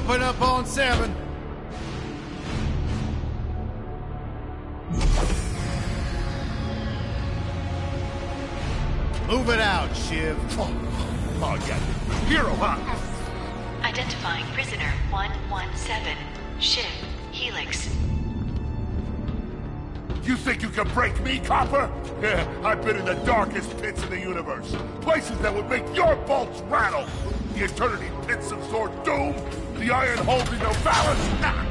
open up on 7. Move it out, Shiv. Oh, yeah. Hero, huh? Identifying prisoner 117, Shiv, Helix. You think you can break me, Copper? Yeah, I've been in the darkest pits in the universe. Places that would make your bolts rattle. The eternity pits of Sword Doom. The iron holding no balance. Nah.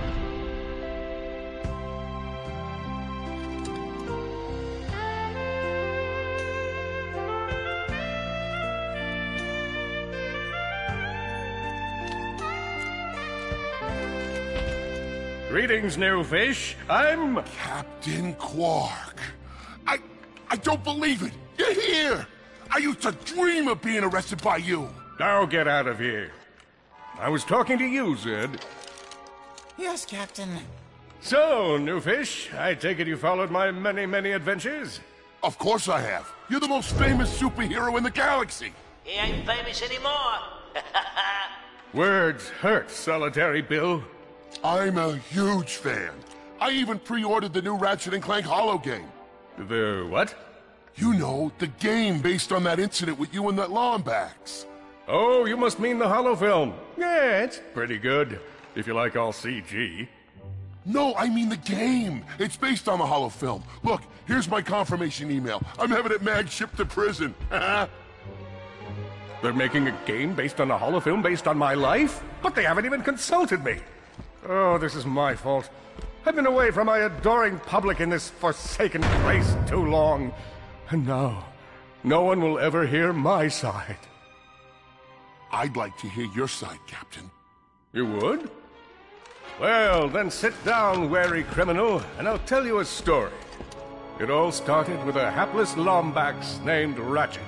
Greetings, new fish. I'm... Captain Quark. I don't believe it. You're here. I used to dream of being arrested by you. Now get out of here. I was talking to you, Zed. Yes, Captain. So, new fish, I take it you followed my many, many adventures? Of course I have. You're the most famous superhero in the galaxy. He ain't famous anymore. Words hurt, Solitary Bill. I'm a huge fan. I even pre-ordered the new Ratchet & Clank holo game. The what? You know, the game based on that incident with you and that Lombax. Oh, you must mean the holo film. Yeah, it's pretty good, if you like all CG. No, I mean the game. It's based on the holo film. Look, here's my confirmation email. I'm having it mag shipped to prison. They're making a game based on a holo film based on my life? But they haven't even consulted me. Oh, this is my fault. I've been away from my adoring public in this forsaken place too long. And now, no one will ever hear my side. I'd like to hear your side, Captain. You would? Well, then sit down, wary criminal, and I'll tell you a story. It all started with a hapless Lombax named Ratchet.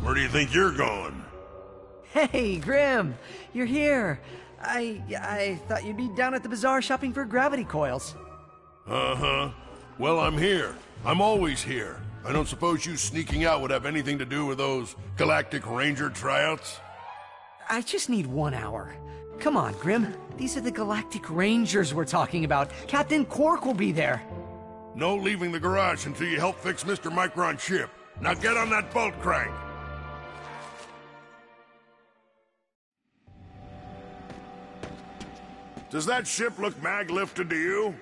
Where do you think you're going? Hey, Grim, you're here. I thought you'd be down at the bazaar shopping for gravity coils. Uh-huh. Well, I'm here. I'm always here. I don't suppose you sneaking out would have anything to do with those Galactic Ranger tryouts? I just need 1 hour. Come on, Grim. These are the Galactic Rangers we're talking about. Captain Quark will be there. No leaving the garage until you help fix Mr. Micron's ship. Now get on that bolt crank. Does that ship look mag-lifted to you?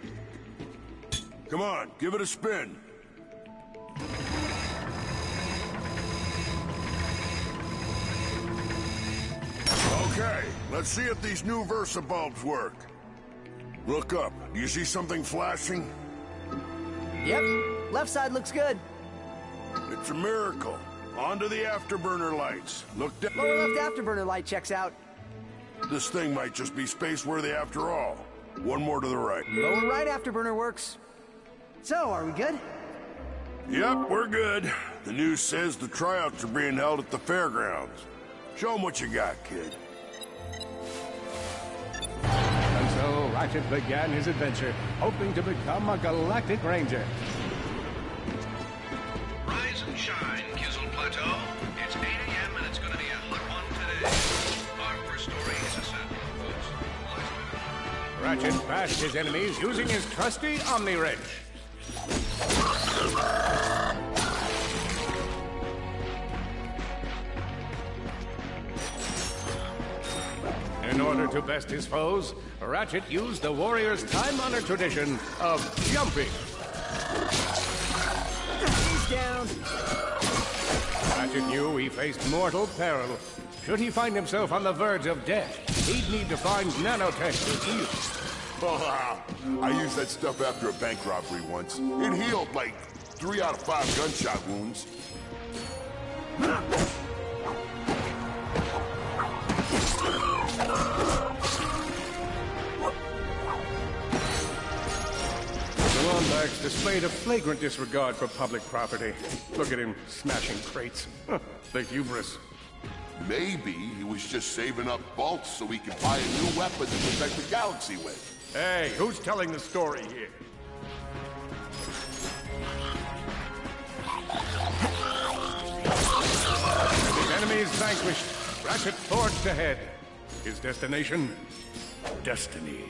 Come on, give it a spin. Okay, let's see if these new Versa bulbs work. Look up. Do you see something flashing? Yep, left side looks good. It's a miracle. On to the afterburner lights. Look down. Lower left afterburner light checks out. This thing might just be space-worthy after all. One more to the right. Lower right afterburner works. So, are we good? Yep, we're good. The news says the tryouts are being held at the fairgrounds. Show them what you got, kid. And so Ratchet began his adventure, hoping to become a Galactic Ranger. Rise and shine, Kizzle Plateau. It's 8 a.m. and it's going to be a hot one today. Our first story is a sample of Ratchet bashed his enemies using his trusty Omni Wrench. In order to best his foes, Ratchet used the warrior's time-honored tradition of jumping. He's down. Ratchet knew he faced mortal peril. Should he find himself on the verge of death, he'd need to find nanotech to heal. Oh, I used that stuff after a bank robbery once. It healed like 3 out of 5 gunshot wounds. The Drax displayed a flagrant disregard for public property. Look at him smashing crates. The hubris. Maybe he was just saving up bolts so he could buy a new weapon to protect the galaxy with. Hey, who's telling the story here? His enemies vanquished. Ratchet forged ahead. His destination? Destiny.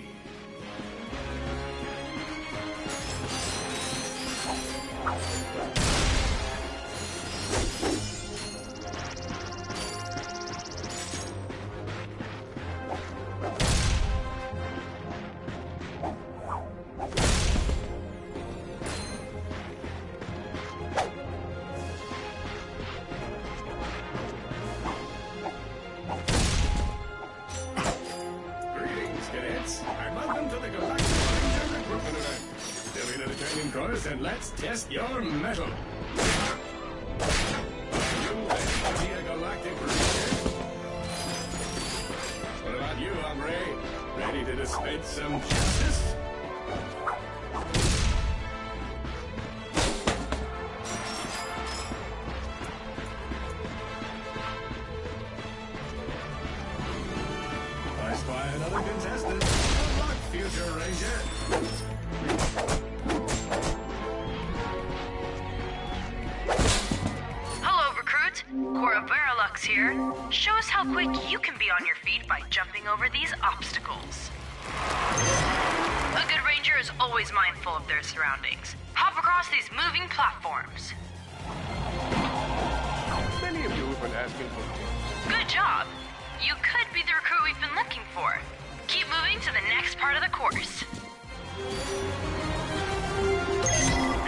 And let's test your metal. Galactic Ranger. What about you, hombre? Ready to dispense some justice? I spy another contestant. Good luck, future Ranger. Here. Show us how quick you can be on your feet by jumping over these obstacles. A good ranger is always mindful of their surroundings. Hop across these moving platforms. Many of you have been asking for tips. Good job. You could be the recruit we've been looking for. Keep moving to the next part of the course.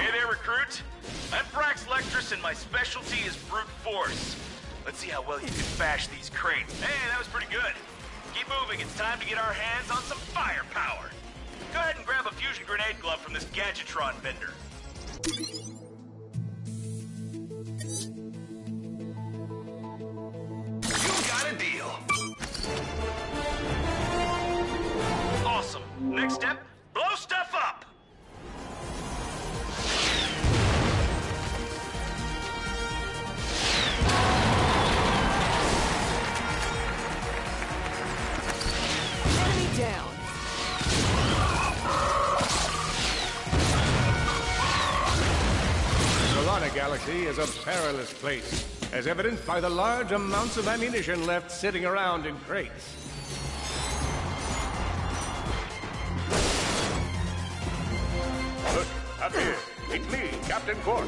Hey there, recruit. I'm Brax Lectress and my specialty is brute force. Let's see how well you can bash these crates. Hey, that was pretty good. Keep moving. It's time to get our hands on some firepower. Go ahead and grab a fusion grenade glove from this Gadgetron vendor. You got a deal. Awesome. Next step, blow stuff up. Down. The Solana Galaxy is a perilous place, as evidenced by the large amounts of ammunition left sitting around in crates. Look, up here. It's me, Captain Quark.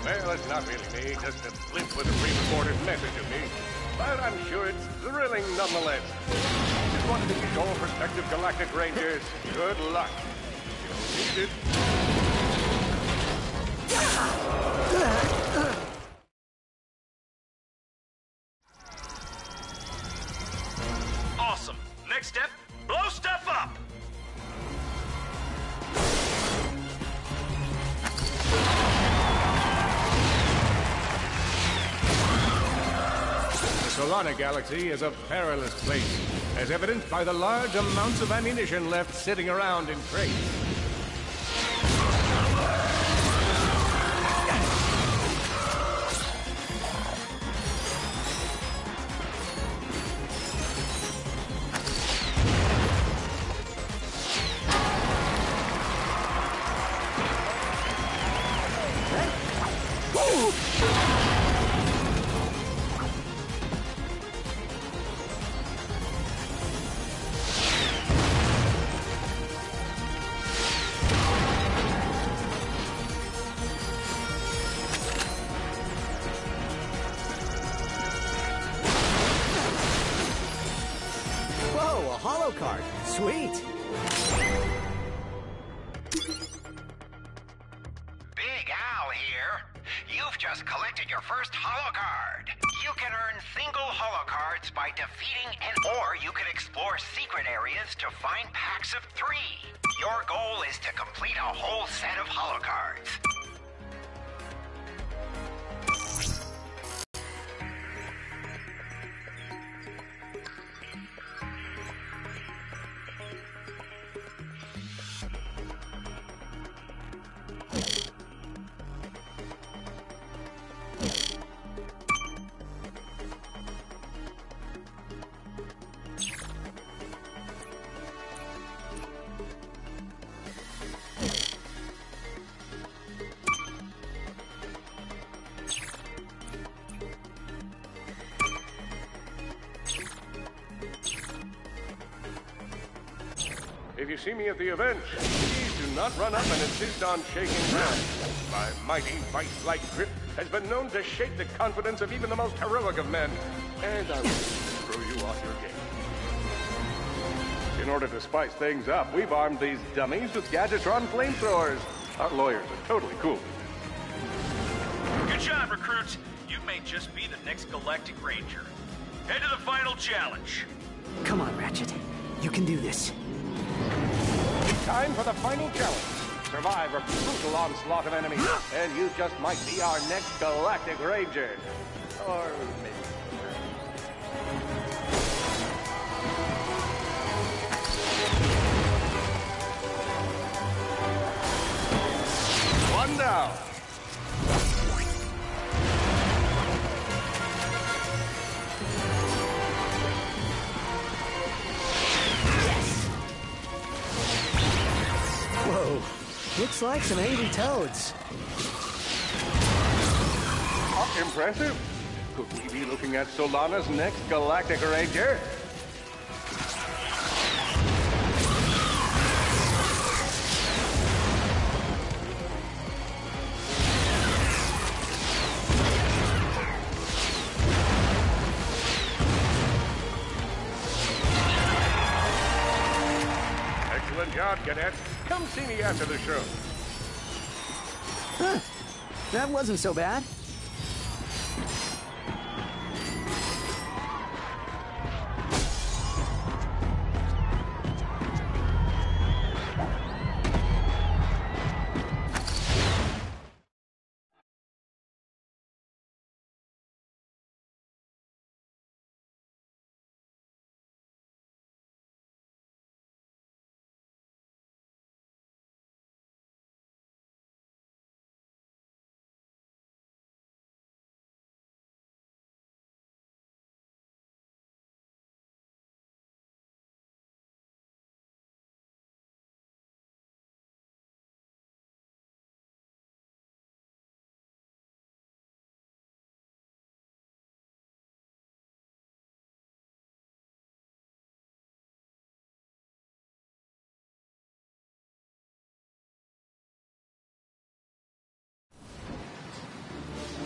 Well, it's not really me, just a blimp with a pre-recorded message of me. But I'm sure it's thrilling nonetheless. Just wanted to wish all prospective Galactic Rangers good luck. You'll need it. Awesome. Next step, blow stuff up. The Solana Galaxy is a perilous place, as evidenced by the large amounts of ammunition left sitting around in crates. card. Sweet. Big Al here. You've just collected your first holo card. You can earn single holo cards by defeating or you can explore secret areas to find packs of 3. Your goal is to complete a whole set of holo cards. If you see me at the event, please do not run up and insist on shaking hands. My mighty vice-like grip has been known to shake the confidence of even the most heroic of men, and I will throw you off your game. In order to spice things up, we've armed these dummies with Gadgetron flamethrowers. Our lawyers are totally cool. Good job, recruits. You may just be the next Galactic Ranger. Head to the final challenge. Come on, Ratchet. You can do this. Time for the final challenge. Survive a brutal onslaught of enemies, and you just might be our next Galactic Ranger. Or maybe. One down. Whoa. Looks like some angry toads. Impressive. Could we be looking at Solana's next Galactic Ranger? Excellent job, Cadet. Come see me after the show. Huh. That wasn't so bad.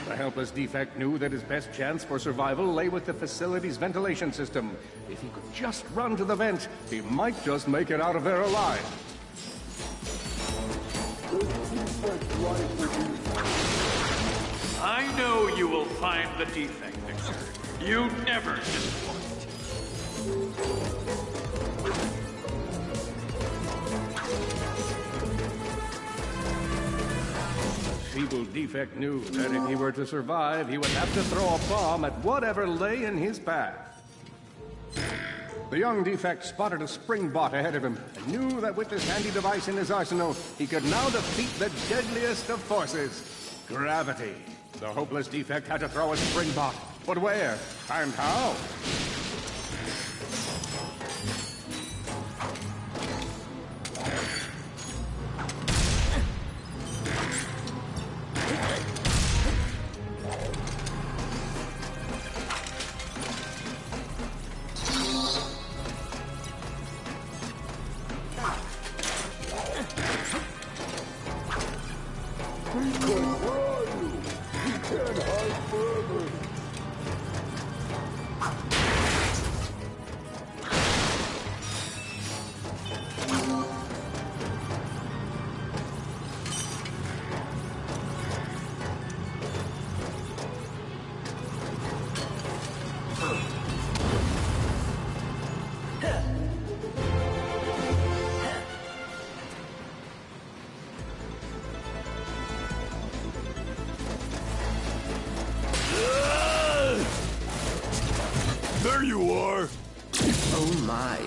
The helpless defect knew that his best chance for survival lay with the facility's ventilation system. If he could just run to the vent, he might just make it out of there alive. I know you will find the defect, Victor. You never disappoint. Feeble defect knew that if he were to survive, he would have to throw a bomb at whatever lay in his path. The young defect spotted a spring bot ahead of him and knew that with this handy device in his arsenal, he could now defeat the deadliest of forces, gravity. The hopeless defect had to throw a spring bot, but where and how? There you are! Oh my.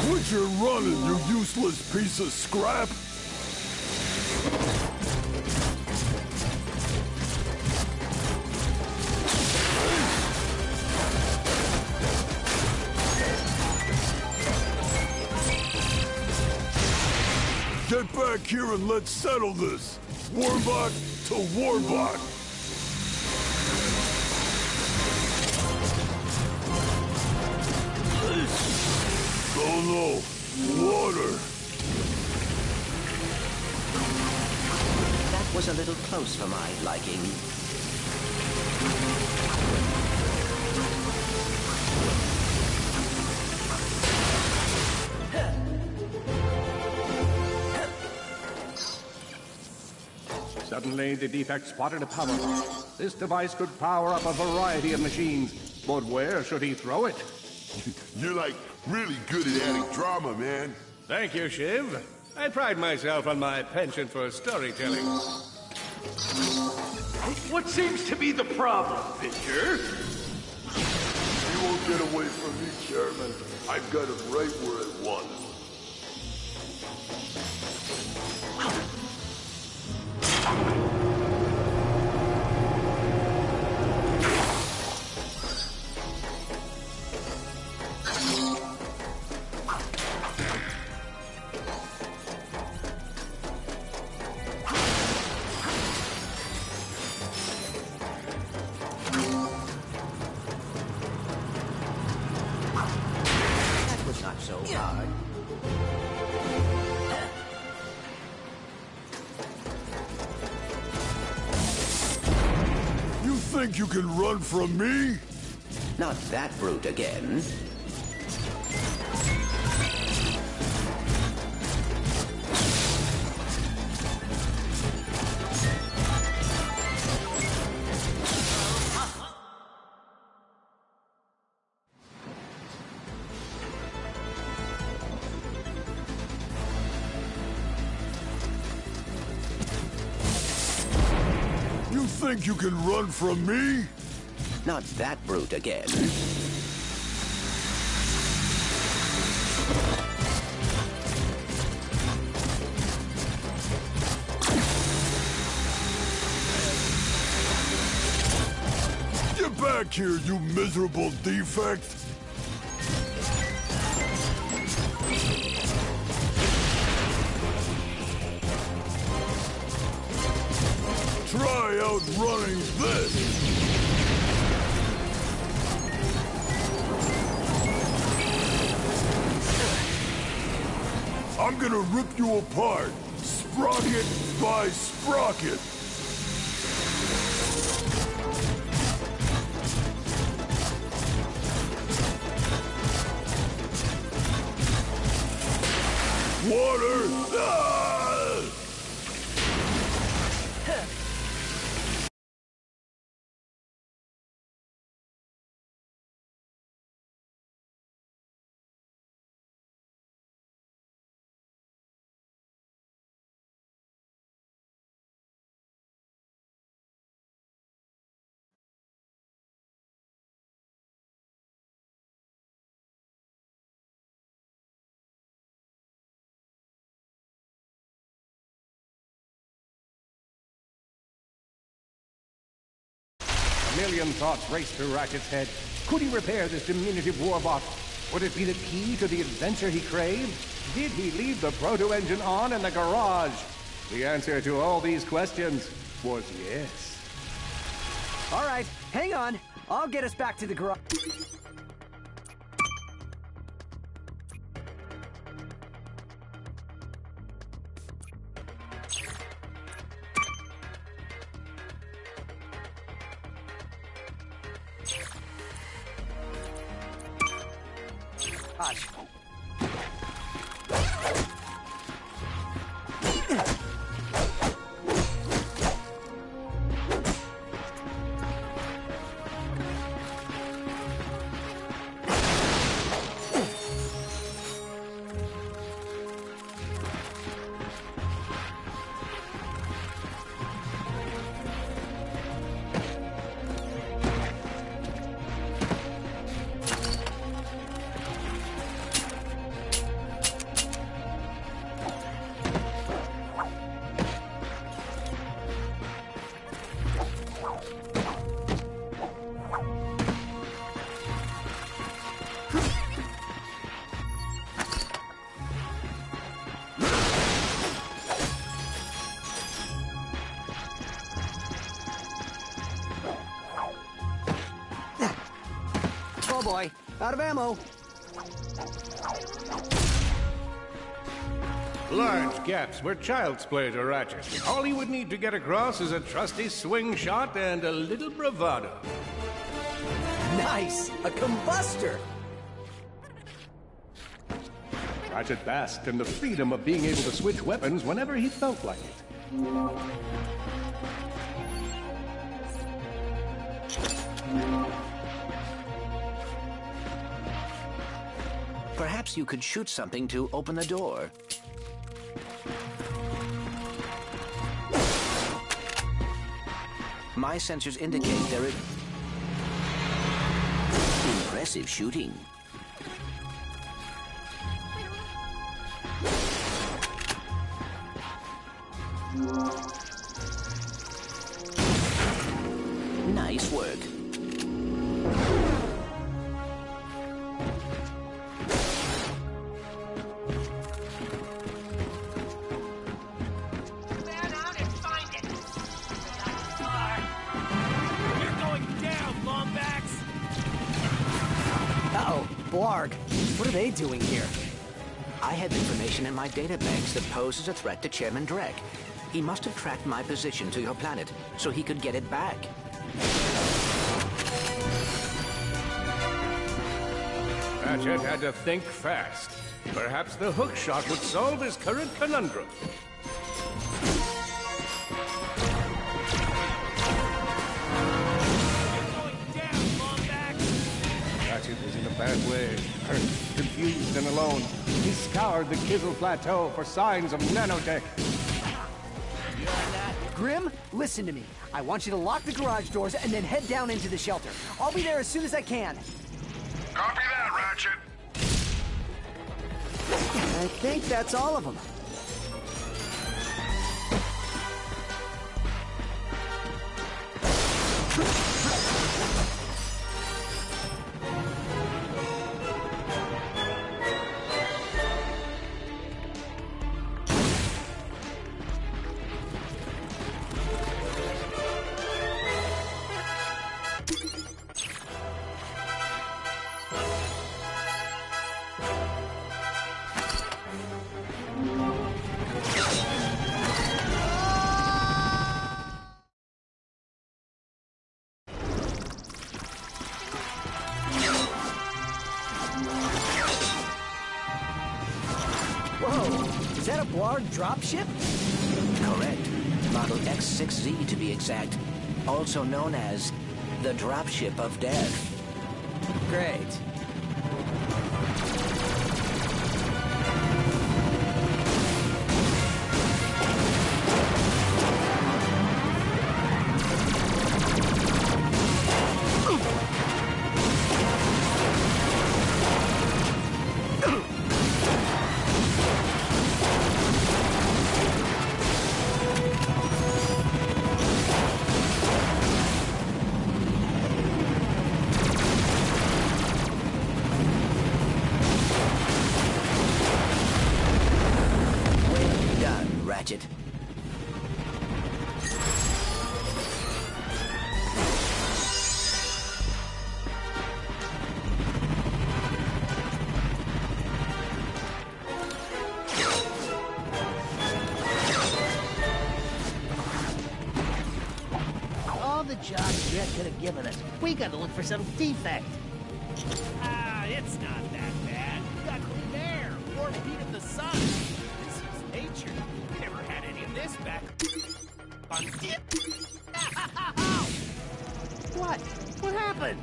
Quit your running, you useless piece of scrap! Get back here and let's settle this! Warbot to Warbot! close for my liking. Suddenly, the defect spotted a power lock. This device could power up a variety of machines, but where should he throw it? You're like really good at adding drama, man. Thank you, Shiv. I pride myself on my penchant for storytelling. What seems to be the problem, Pitcher? You won't get away from me, Chairman. I've got it right where I want it. That was not so hard. You think you can run from me? Not that brute again. You think you can run from me? Not that brute again. Get back here, you miserable defect! Try outrunning this! I'm gonna rip you apart, sprocket by sprocket! Water! Ah! A million thoughts raced through Ratchet's head. Could he repair this diminutive warbot? Would it be the key to the adventure he craved? Did he leave the proto-engine on in the garage? The answer to all these questions was yes. All right, hang on. I'll get us back to the garage. Gosh. Oh boy, out of ammo. Large gaps where child's play to Ratchet. All he would need to get across is a trusty swing shot and a little bravado. Nice! A combustor! Ratchet basked in the freedom of being able to switch weapons whenever he felt like it. Perhaps you could shoot something to open the door. My sensors indicate there is... Impressive shooting. Nice work. Man out and find it. You're going down, Lombax. Uh-oh, Blarg. What are they doing here? I have information in my databanks that poses a threat to Chairman Drek. He must have tracked my position to your planet so he could get it back. Ratchet had to think fast. Perhaps the hook shot would solve his current conundrum. Ratchet was in a bad way. Hurt, confused, and alone. He scoured the Kizzle Plateau for signs of nanotech. Grim, listen to me. I want you to lock the garage doors and then head down into the shelter. I'll be there as soon as I can. Copy that, Ratchet. I think that's all of them. Whoa, is that a Blarg dropship? Correct. Model X6Z to be exact. Also known as the Dropship of Death. Great. Ratchet. All the jobs Jet could have given us. We gotta look for some defect. Ah, it's not that bad. We got clean air, warm heat of the sun. This is nature. We never had any of this back on What? What happened?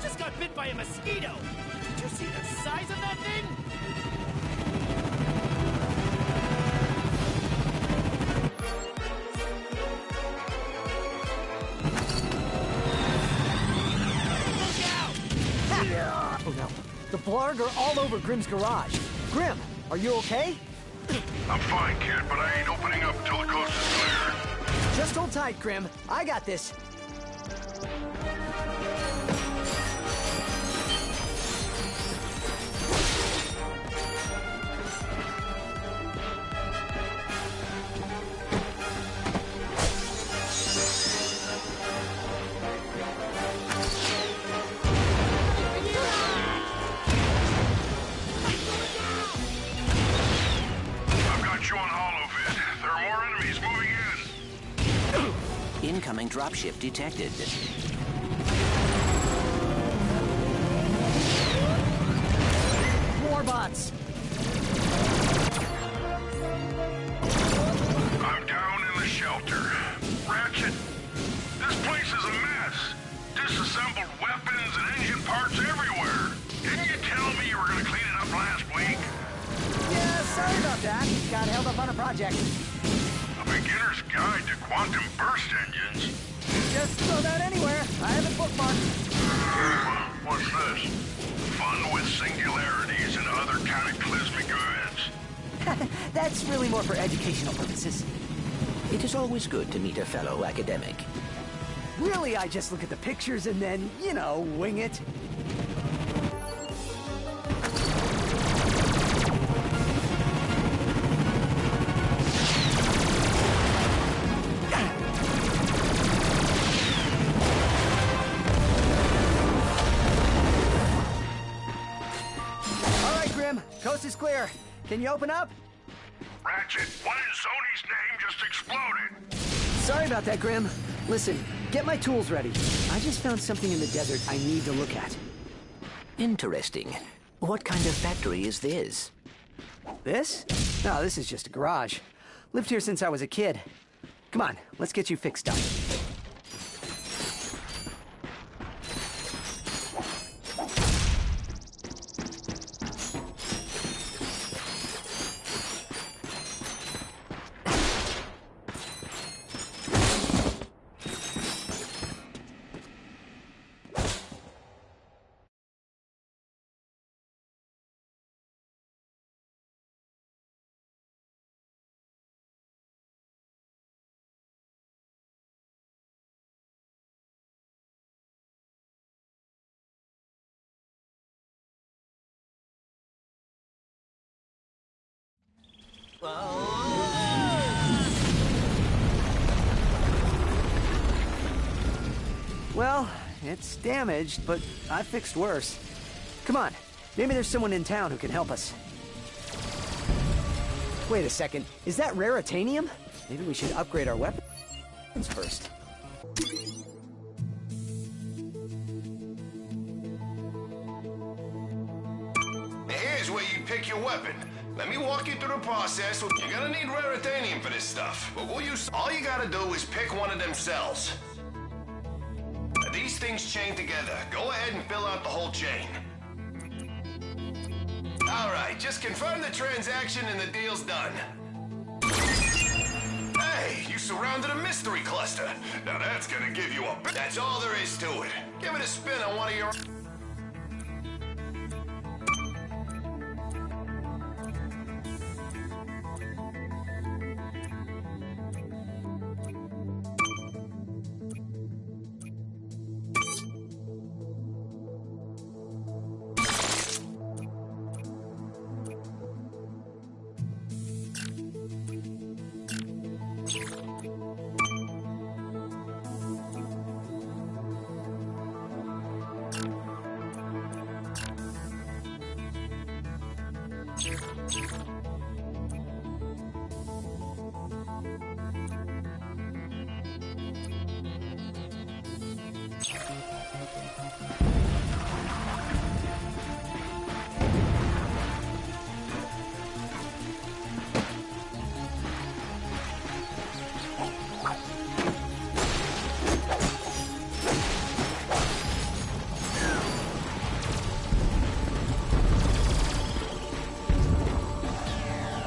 Just got bit by a mosquito. Did you see the size of that thing? Oh no. The Blarg are all over Grim's garage. Grim, are you okay? I'm fine, kid, but I ain't opening up till the coast is clear. Just hold tight, Grim. I got this. incoming dropship detected. More bots! I'm down in the shelter. Ratchet, this place is a mess. Disassembled weapons and engine parts everywhere. Didn't you tell me you were going to clean it up last week? Yeah, sorry about that. Got held up on a project. A beginner's guide to quantum burst engines. Just throw that anywhere. I have it bookmarked. What's this? Fun with singularities and other cataclysmic events. That's really more for educational purposes. It is always good to meet a fellow academic. Really, I just look at the pictures and then, you know, wing it. All right, Grim. Coast is clear. Can you open up? Ratchet, one in Sony's name just exploded. Sorry about that, Grim. Listen, get my tools ready. I just found something in the desert I need to look at. Interesting. What kind of factory is this? This? No, this is just a garage. Lived here since I was a kid. Come on, let's get you fixed up. Well, it's damaged, but I fixed worse. Come on, maybe there's someone in town who can help us. Wait a second, is that raritanium? Maybe we should upgrade our weapons first. Here's where you pick your weapon. Let me walk you through the process. You're gonna need raritanium for this stuff, but we'll use... All you gotta do is pick one of them cells. These things chain together. Go ahead and fill out the whole chain. All right, just confirm the transaction and the deal's done. Hey, you surrounded a mystery cluster. Now that's gonna give you a... That's all there is to it. Give it a spin on one of your...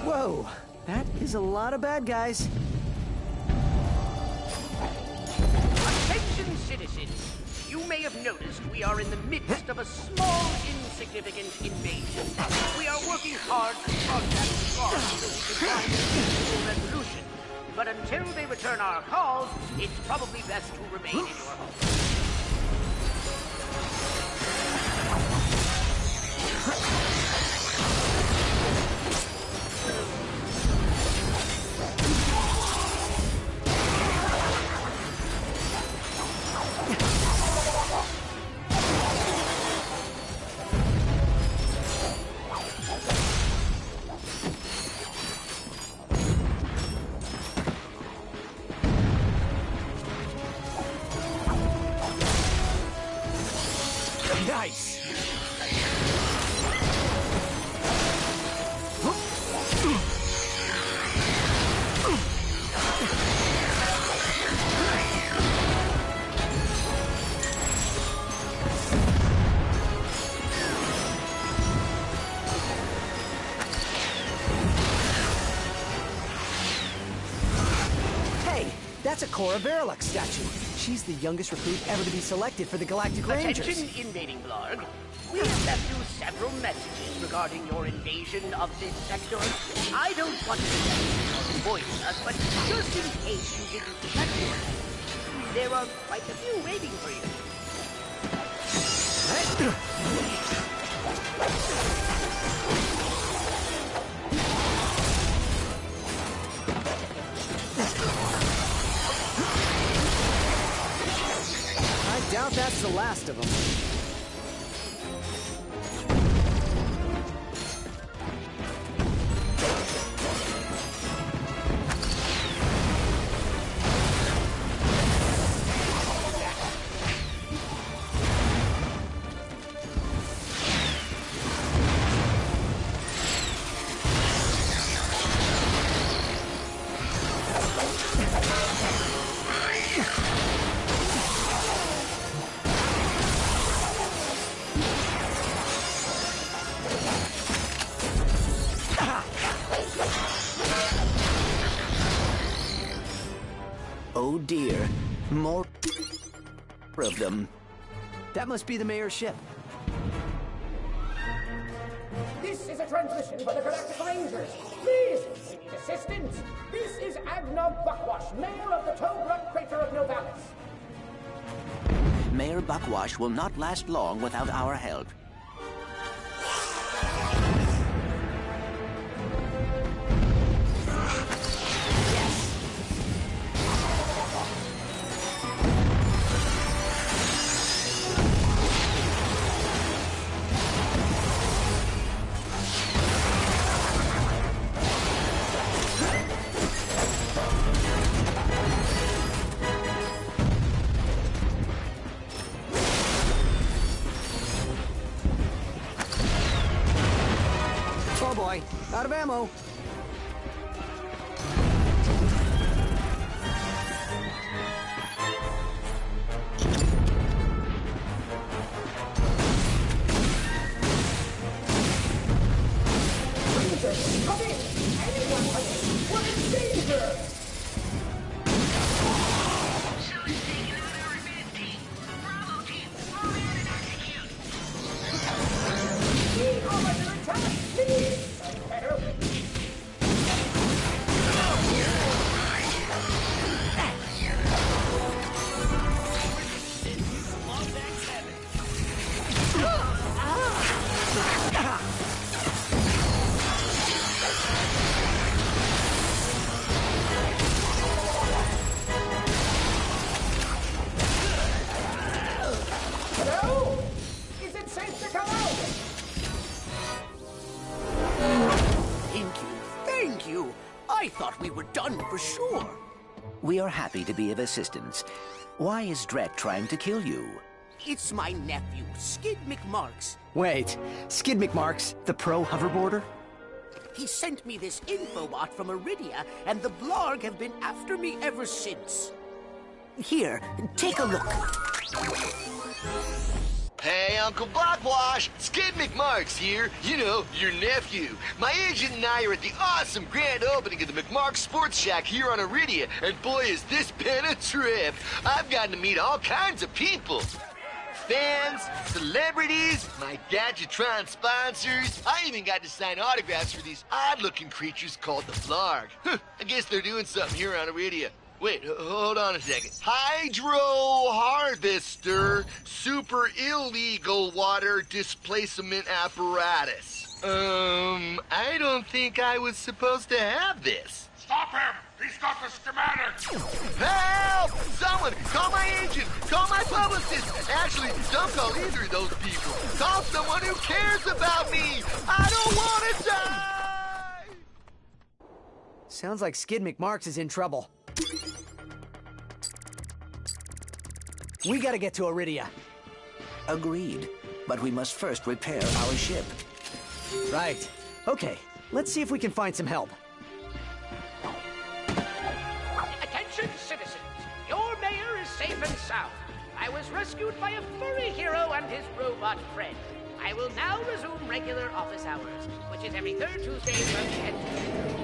Whoa, that is a lot of bad guys. Attention, citizens! You may have noticed we are in the midst of a small, insignificant invasion. We are working hard to contact the guards so we can find a peaceful resolution. But until they return our calls, it's probably best to remain in your home. Nice! That's a Cora Verilux statue. She's the youngest recruit ever to be selected for the Galactic Rangers. Attention, invading Blarg. We have left you several messages regarding your invasion of this sector. I don't want to avoid us, but just in case you didn't check it, there are quite a few waiting for you. I doubt that's the last of them. Oh dear, more of them. That must be the mayor's ship. This is a transmission for the Galactic Rangers. Please, we need assistance. This is Agnar Buckwash, mayor of the Togrunt crater of Novalis. Mayor Buckwash will not last long without our help. Oh boy, out of ammo. Rangers, come in! Anyone come in! We're in danger! We are under attack! Please! Better. Hello? Is it safe to come out? Thank you. I thought we were done for sure. We are happy to be of assistance. Why is Drek trying to kill you? It's my nephew, Skid McMarks. Wait, Skid McMarks, the pro hoverboarder? He sent me this infobot from Iridia, and the Blarg have been after me ever since. Here, take a look. Hey, Uncle Buckwash! Skid McMarks here. You know, your nephew. My agent and I are at the awesome grand opening of the McMarks Sports Shack here on Iridia, and boy, has this been a trip. I've gotten to meet all kinds of people. Fans, celebrities, my Gadgetron sponsors. I even got to sign autographs for these odd-looking creatures called the Blarg. I guess they're doing something here on Iridia. Wait, hold on a second. Hydro Harvester Super Illegal Water Displacement Apparatus. I don't think I was supposed to have this. Stop him! He's got the schematics! Help! Someone! Call my agent! Call my publicist! Actually, don't call either of those people. Call someone who cares about me! I don't want to die! Sounds like Skid McMarks is in trouble. We gotta get to Iridia. Agreed. but we must first repair our ship. Right. Okay, let's see if we can find some help. Attention, citizens! Your mayor is safe and sound. I was rescued by a furry hero and his robot friend. I will now resume regular office hours, which is every third Tuesday from 10 to 2.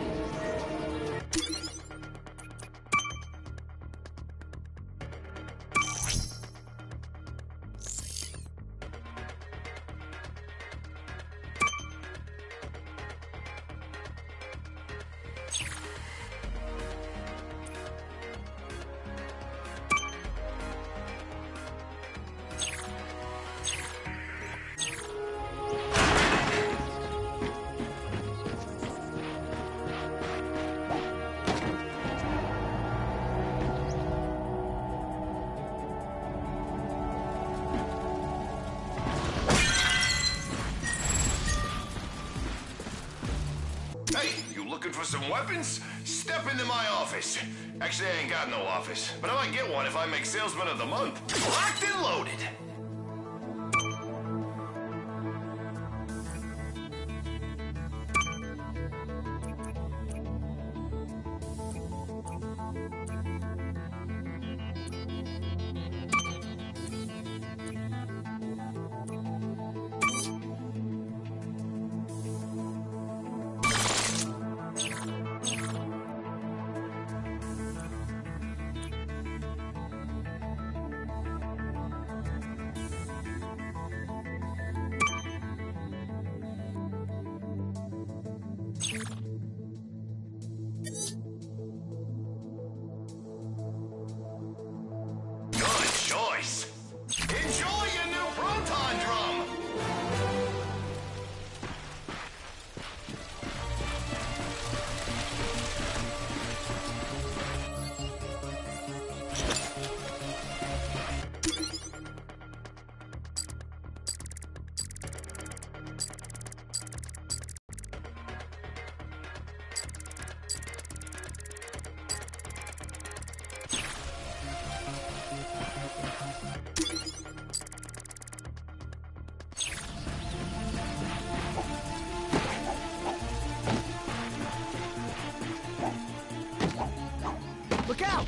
For some weapons? Step into my office. Actually, I ain't got no office, but I might get one if I make Salesman of the Month. Locked and loaded. Look out!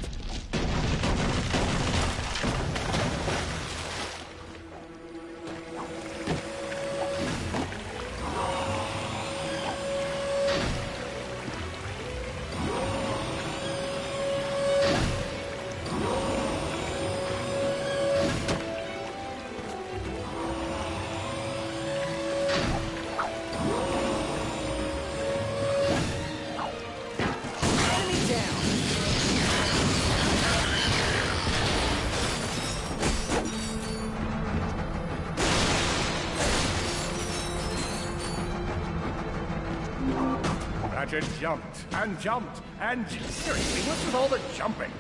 Ratchet jumped and jumped and seriously, what's with all the jumping?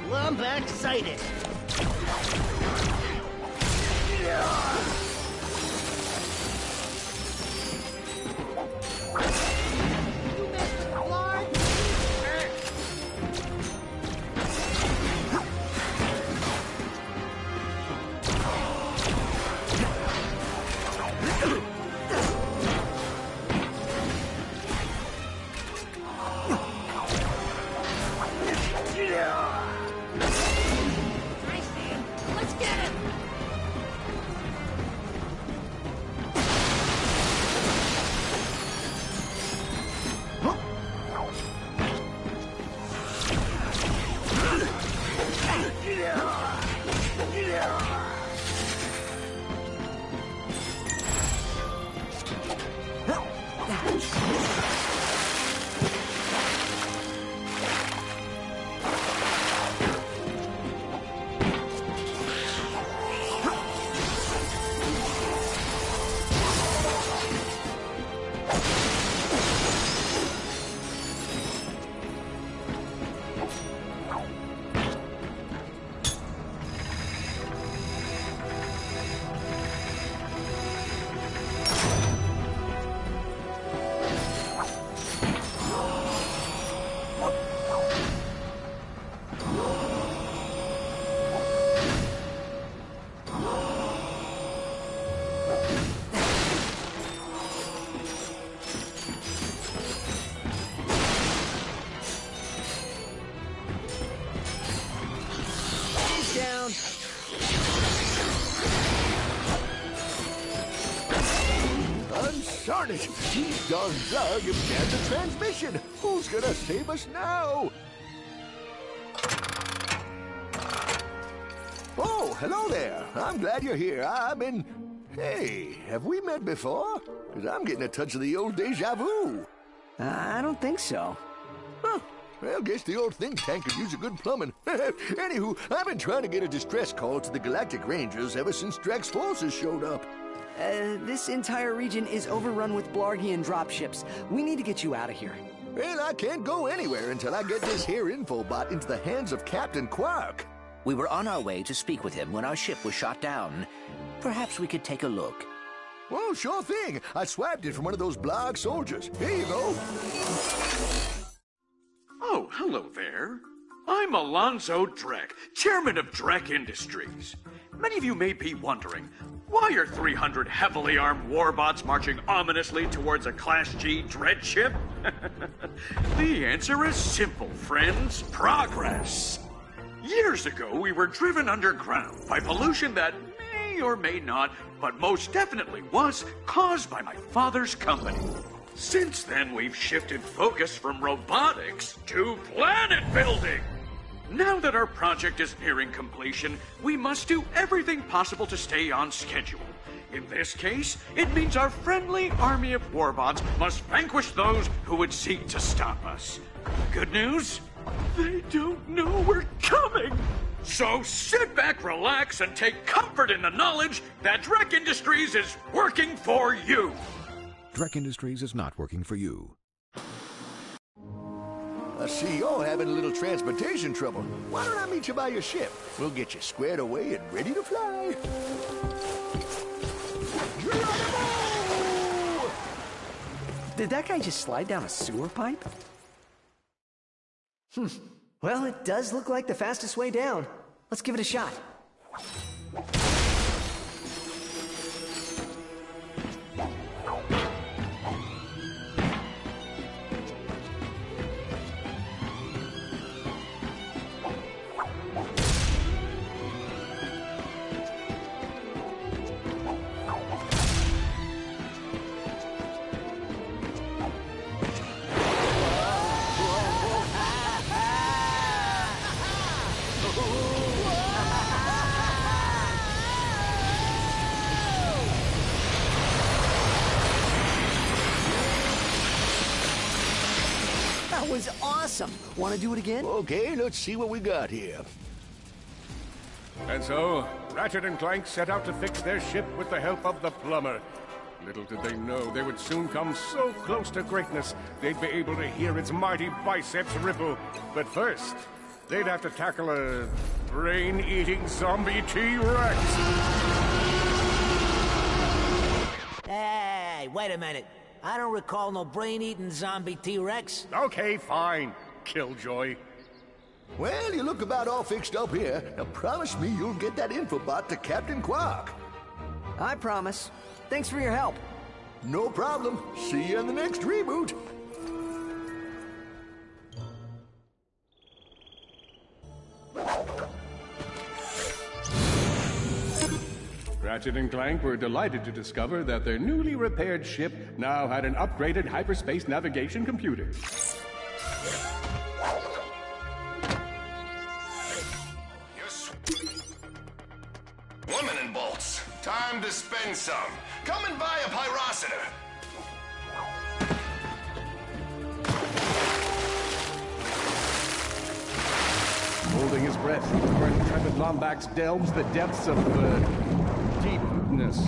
Well, I'm back excited. darn it! These darn dog have jammed the transmission! Who's gonna save us now? Oh, hello there. I'm glad you're here. Hey, have we met before? Because I'm getting a touch of the old deja vu. I don't think so. Huh. Well, guess the old think tank could use a good plumbing. Anywho, I've been trying to get a distress call to the Galactic Rangers ever since Drax forces showed up. This entire region is overrun with Blargian dropships. We need to get you out of here. Well, I can't go anywhere until I get this here infobot into the hands of Captain Quark. We were on our way to speak with him when our ship was shot down. Perhaps we could take a look. Oh, sure thing. I swiped it from one of those Blarg soldiers. Here you go. Oh, hello there. I'm Alonzo Drek, chairman of Drek Industries. Many of you may be wondering, why are 300 heavily armed warbots marching ominously towards a Class G dread ship? The answer is simple, friends. Progress. Years ago, we were driven underground by pollution that may or may not, but most definitely was, caused by my father's company. Since then, we've shifted focus from robotics to planet building. Now that our project is nearing completion, we must do everything possible to stay on schedule. In this case, it means our friendly army of warbots must vanquish those who would seek to stop us. Good news? They don't know we're coming! So sit back, relax, and take comfort in the knowledge that Drek Industries is working for you! Drek Industries is not working for you. I see you're having a little transportation trouble. Why don't I meet you by your ship? We'll get you squared away and ready to fly. Geronimo! Did that guy just slide down a sewer pipe? Well, it does look like the fastest way down. Let's give it a shot. That was awesome. Want to do it again? Okay, let's see what we got here. And so, Ratchet and Clank set out to fix their ship with the help of the plumber. Little did they know they would soon come so close to greatness, they'd be able to hear its mighty biceps ripple. But first, they'd have to tackle a brain-eating zombie T-Rex. Hey, wait a minute. I don't recall no brain-eating zombie T-Rex. Okay, fine, Killjoy. Well, you look about all fixed up here. Now promise me you'll get that infobot to Captain Quark. I promise. Thanks for your help. No problem. See you in the next reboot. Ratchet and Clank were delighted to discover that their newly repaired ship now had an upgraded hyperspace navigation computer. Yes. Women and bolts. Time to spend some. Come and buy a pyrocitor. Holding his breath, our intrepid Lombax delves the depths of deepness.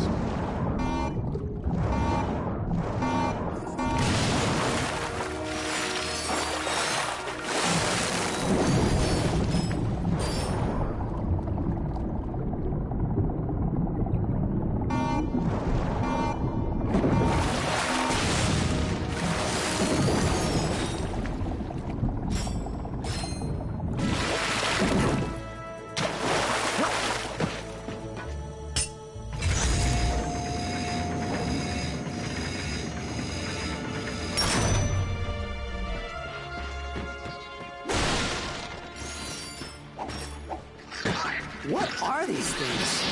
What are these things?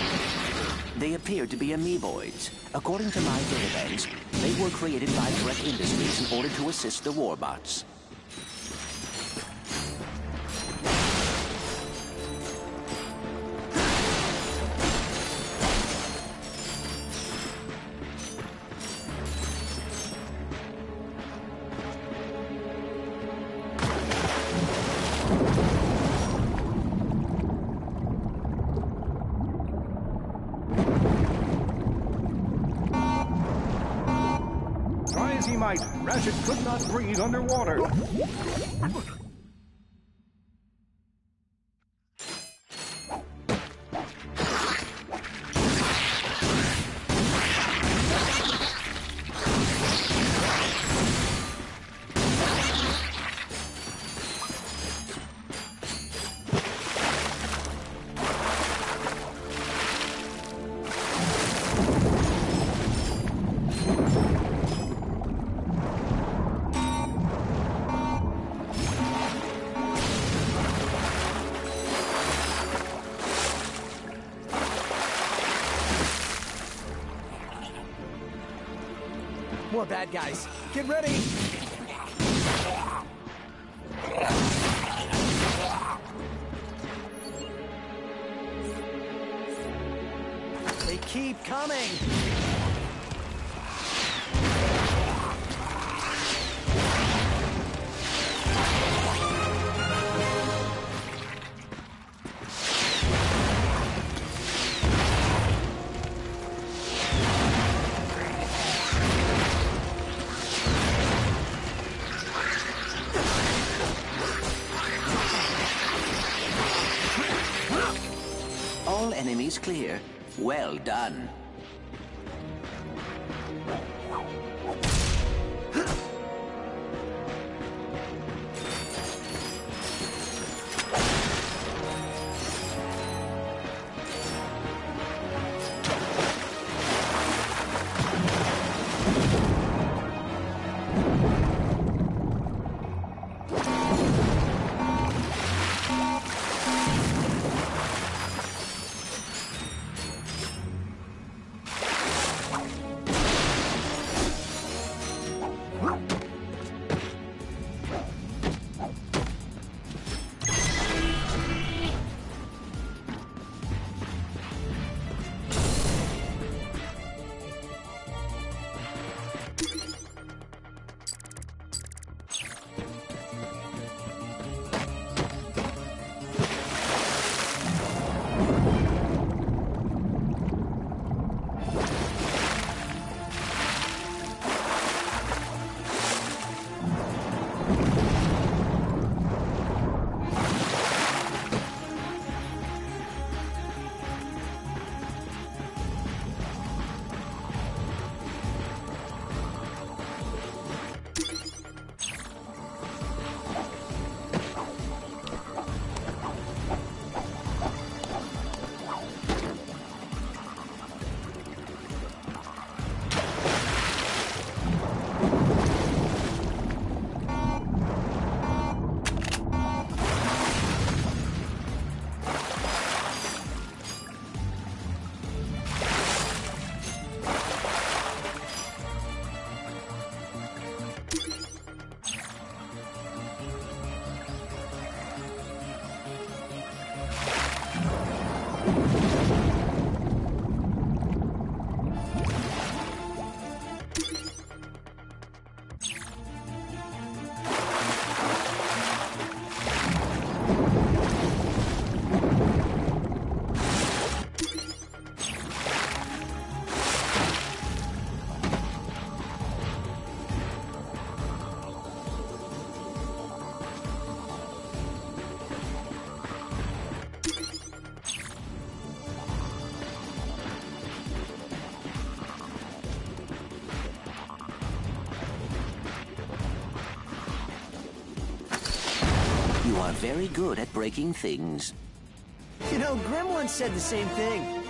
They appear to be amoeboids. According to my databanks, they were created by Drek Industries in order to assist the warbots. Ratchet could not breathe underwater. More bad guys. Get ready! They keep coming! Enemies clear. Well done. You are very good at breaking things. You know, Grim once said the same thing.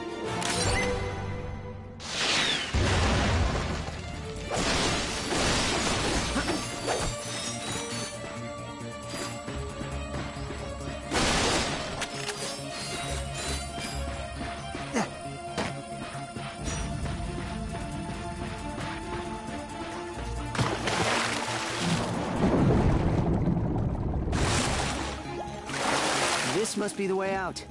This must be the way out.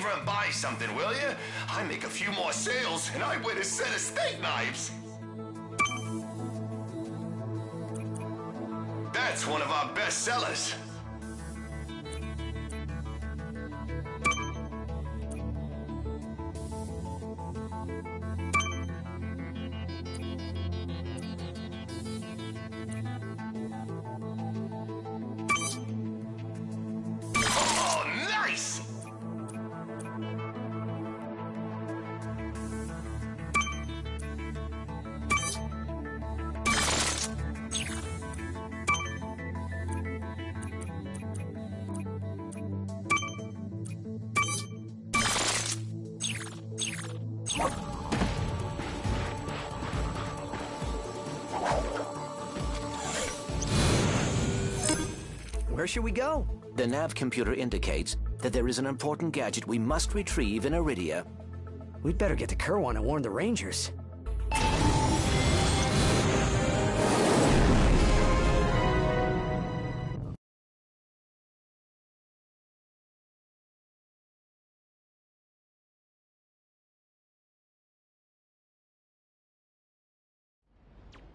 over and buy something, will you? I make a few more sales, and I win a set of steak knives. That's one of our best sellers. Oh, nice! Where should we go? The nav computer indicates that there is an important gadget we must retrieve in Iridia. We'd better get to Kerwan and warn the Rangers.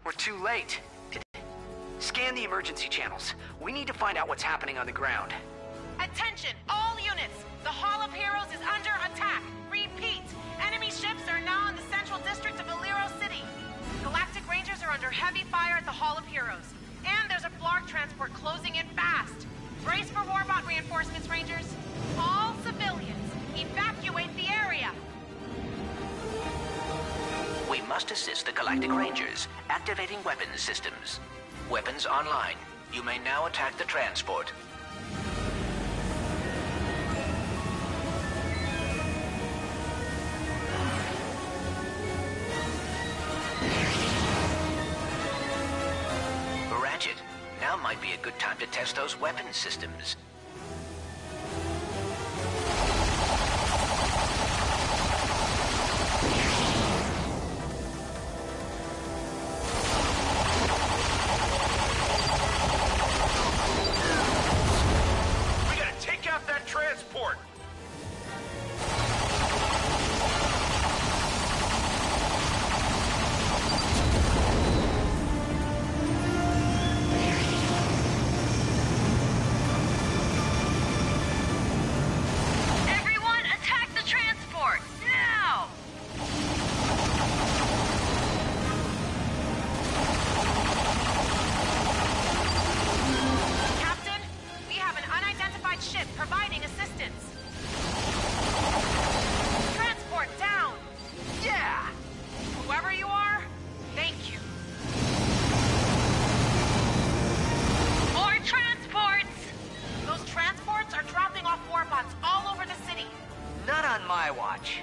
We're too late. Scan the emergency channels. We need to find out what's happening on the ground. Attention, all units! The Hall of Heroes is under attack! Repeat! Enemy ships are now in the central district of Aliro City. Galactic Rangers are under heavy fire at the Hall of Heroes. And there's a Blarg transport closing in fast. Brace for Warbot reinforcements, Rangers. All civilians, evacuate the area! We must assist the Galactic Rangers, activating weapons systems. Weapons online. You may now attack the transport. Ratchet, now might be a good time to test those weapons systems. Transport! Everyone, attack the transport! Now! Captain, we have an unidentified ship providing assistance. Transport down! Yeah! Whoever you are, thank you. More transports! Those transports are dropping off warbots all over the city. Not on my watch.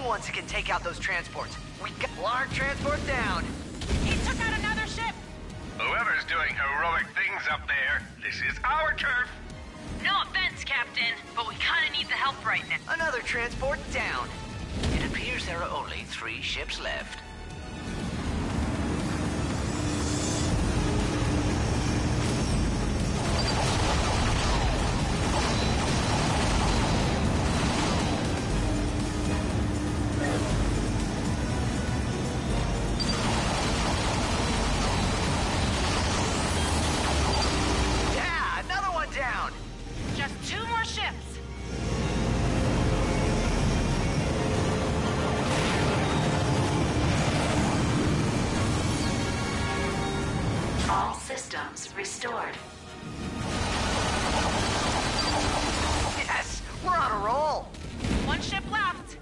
Ones who can take out those transports. We got Blarg transport down. He took out another ship. Whoever's doing heroic things up there, this is our turf. No offense, Captain, but we kind of need the help right now. Another transport down. It appears there are only 3 ships left. Systems restored. Yes, we're on a roll. One ship left.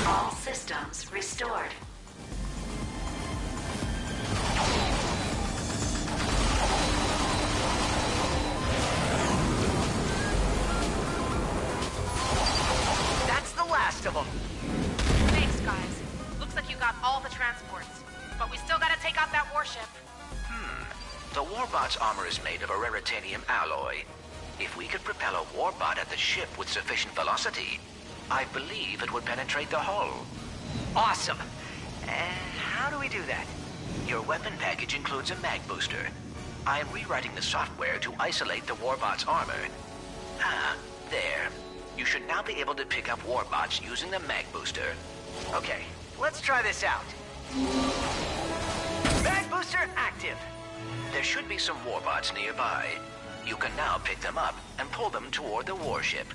All systems restored. That's the last of them. Thanks, guys. warship. The warbot's armor is made of a raritanium alloy. If we could propel a warbot at the ship with sufficient velocity, I believe it would penetrate the hull. Awesome. And how do we do that? Your weapon package includes a mag booster. I am rewriting the software to isolate the warbot's armor. Ah, there. You should now be able to pick up warbots using the mag booster. Okay, let's try this out. Mag booster active. There should be some warbots nearby. You can now pick them up and pull them toward the warship.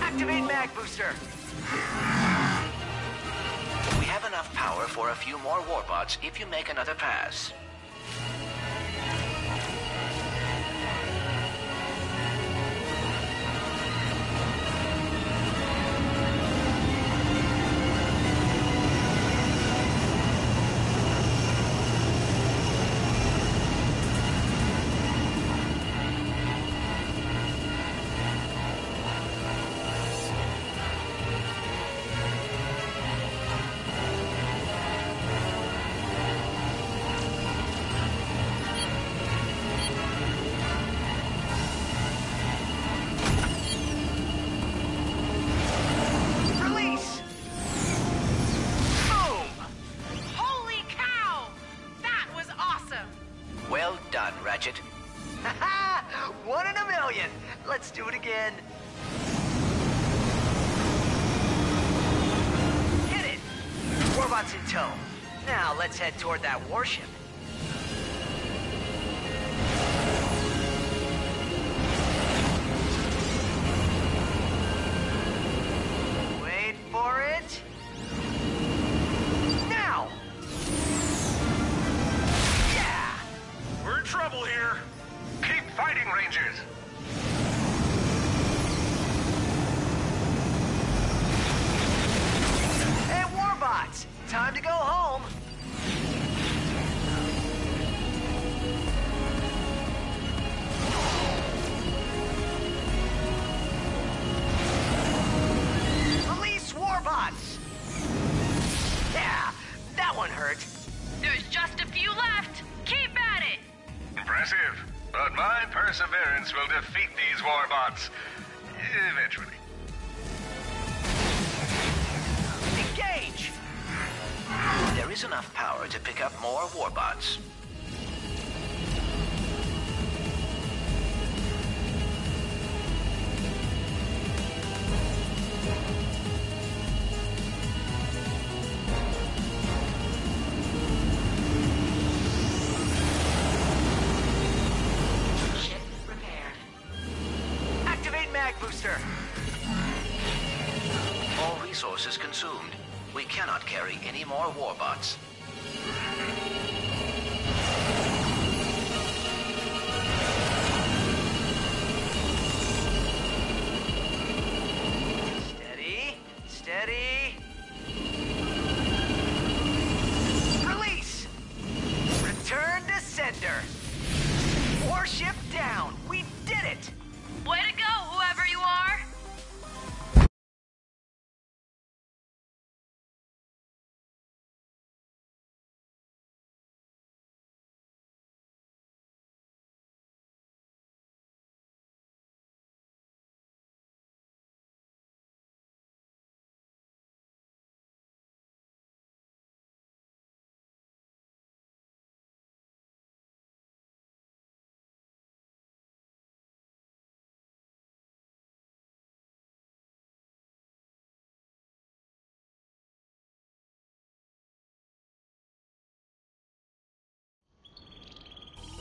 Activate mag booster. We have enough power for a few more warbots if you make another pass. Well done, Ratchet. Haha! 1 in a million. Let's do it again. Hit it! Warbot's in tow. Now let's head toward that warship. Wait for it. Now! We're in trouble here. Keep fighting, Rangers. Hey, warbots! Time to go home. Release warbots! Yeah, that one hurt. There's just a few left. Keep at it. Impressive. But my perseverance will defeat these warbots. Eventually. Engage! There is enough power to pick up more warbots. Ship repaired. Activate mag booster. All resources consumed. We cannot carry any more warbots. Steady, steady. Release! Return to sender. Warship down. We did it! Way to go, whoever you are.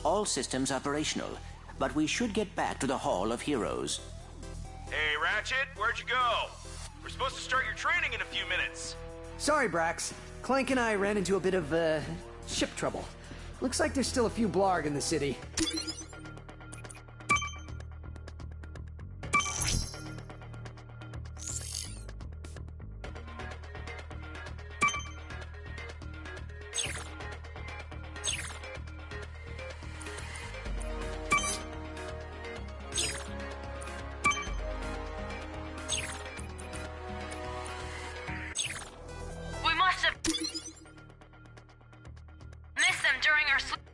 All systems operational, but we should get back to the Hall of Heroes. Hey, Ratchet, where'd you go? We're supposed to start your training in a few minutes. Sorry, Brax. Clank and I ran into a bit of, ship trouble. Looks like there's still a few blarg in the city. sleep.